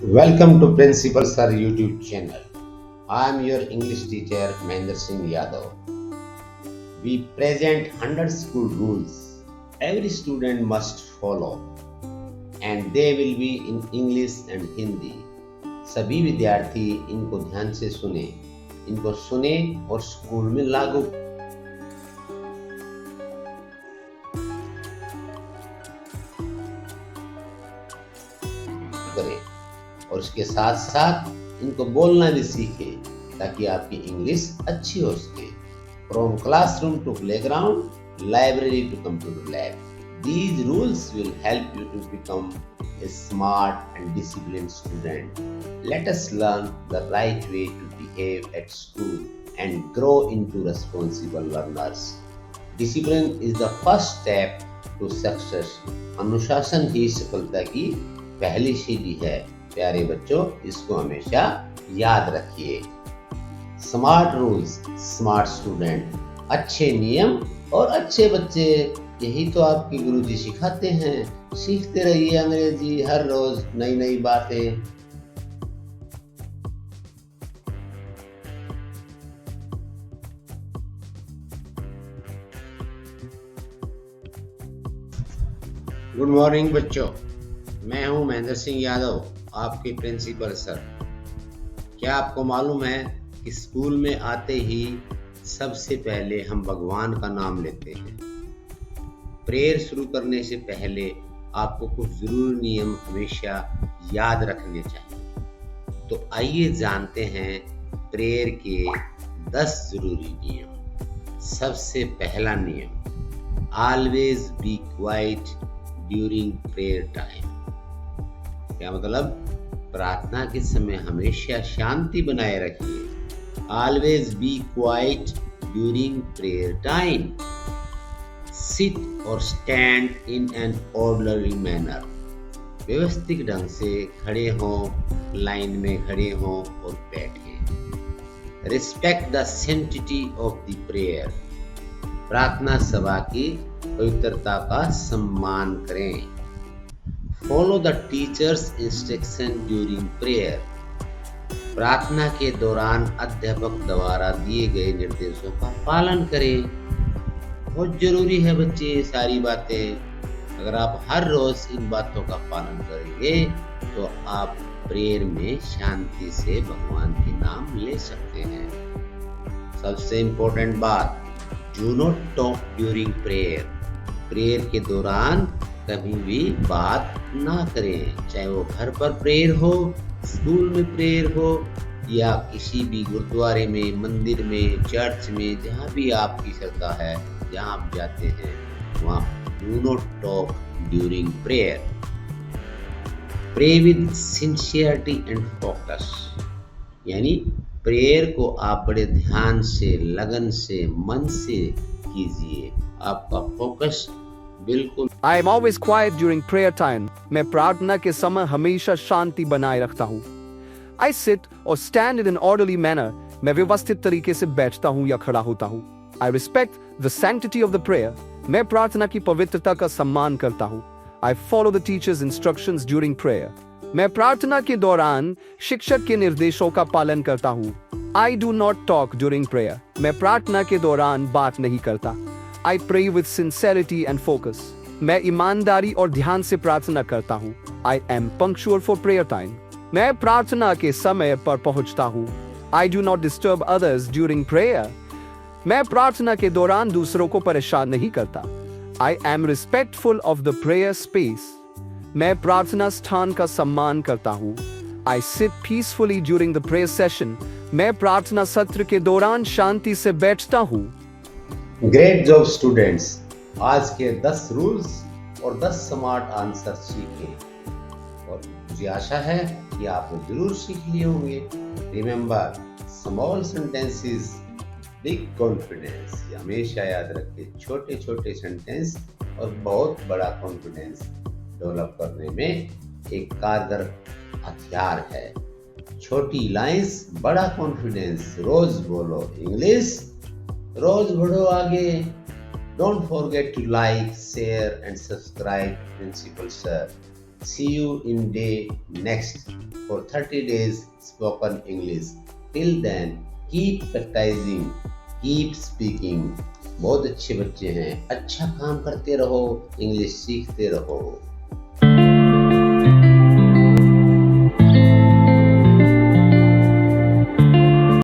Welcome to Principal Sir YouTube channel. I am your English teacher Mahendra Singh Yadav. We present 100 school rules. Every student must follow and they will be in English and Hindi. सभी विद्यार्थी इनको ध्यान से सुने, इनको सुने और school में लागू करें और उसके साथ साथ इनको बोलना भी सीखें ताकि आपकी इंग्लिश अच्छी हो सके। From classroom to playground, library to computer lab. These rules will help you to become a smart and disciplined student. Let us learn the right way to behave at school and grow into responsible learners. Discipline is the first step to success. अनुशासन ही सफलता की पहली सीढ़ी है। प्यारे बच्चों, इसको हमेशा याद रखिए। Smart rules, smart student. अच्छे नियम और अच्छे बच्चे, यही तो आपके गुरुजी सिखाते हैं। सीखते रहिए अंग्रेजी, हर रोज नई नई बातें। गुड मॉर्निंग बच्चों, मैं हूं महेंद्र सिंह यादव, आपके प्रिंसिपल सर। क्या आपको मालूम है कि स्कूल में आते ही सबसे पहले हम भगवान का नाम लेते हैं। प्रेयर शुरू करने से पहले आपको कुछ जरूरी नियम हमेशा याद रखने चाहिए। तो आइए जानते हैं प्रेयर के 10 जरूरी नियम। सबसे पहला नियम, always be quite during prayer time. क्या मतलब? प्रार्थना के समय हमेशा शांति बनाए रखिए। Always be quiet during prayer time. Sit or stand in an orderly manner. व्यवस्थित ढंग से खड़े हों, लाइन में खड़े हों और बैठें। Respect the sanctity of the prayer. प्रार्थना सभा की पवित्रता का सम्मान करें। Follow the teacher's instruction during prayer. प्रार्थना के दौरान अध्यापक द्वारा दिए गए निर्देशों का पालन करें। बहुत जरूरी है बच्चे ये सारी बातें। अगर आप हर रोज इन बातों का पालन करेंगे तो आप प्रेयर में शांति से भगवान के नाम ले सकते हैं। सबसे इम्पोर्टेंट बात, do not talk during prayer. Prayer के दौरान कभी भी बात ना करें, चाहे वो घर पर प्रेयर हो, स्कूल में प्रेयर हो या किसी भी गुरुद्वारे में, मंदिर में, चर्च में, जहाँ भी आपकी श्रद्धा है, जहाँ आप जाते हैं, वहाँ do not talk during prayer. Pray with sincerity and focus, यानी प्रेयर को आप बड़े ध्यान से, लगन से, मन से कीजिए। आपका फोकस बिल्कुल। I am always quiet during prayer time. मैं प्रार्थना के समय हमेशा शांति बनाए रखता हूँ। I sit or stand in an orderly manner. मैं व्यवस्थित तरीके से बैठता हूँ या खड़ा होता हूँ। I respect the sanctity of the prayer. मैं प्रार्थना की पवित्रता का सम्मान करता हूँ। I follow the teacher's instructions during prayer. मैं प्रार्थना के दौरान शिक्षक के निर्देशों का पालन करता हूँ। I do not talk during prayer. मैं प्रार्थना के दौरान बात नहीं करता। I pray with sincerity and focus. मैं ईमानदारी और ध्यान से प्रार्थना करता हूँ। I am punctual for prayer time. मैं प्रार्थना के समय पर पहुँचता हूँ। I do not disturb others during prayer. मैं प्रार्थना के दौरान दूसरों को परेशान नहीं करता। I am respectful of the prayer space. मैं प्रार्थना स्थान का सम्मान करता हूँ। I sit peacefully during the prayer session. मैं प्रार्थना सत्र के दौरान शांति से बैठता हूँ। Great job students. आज के 10 रूल्स और 10 स्मार्ट आंसर सीखे और मुझे आशा है कि आपने जरूर सीख लिए होंगे। Remember, small sentences big confidence. हमेशा याद रखिए, छोटे छोटे सेंटेंस और बहुत बड़ा कॉन्फिडेंस डेवलप करने में एक कारगर हथियार है। छोटी लाइंस, बड़ा कॉन्फिडेंस। रोज बोलो इंग्लिश, रोज बढ़ो आगे। Don't forget to like, share and subscribe Principal Sir. See you in day next. for 30 days spoken English. Till then, keep practicing, keep speaking. बहुत अच्छे बच्चे हैं, अच्छा काम करते रहो, इंग्लिश सीखते रहो।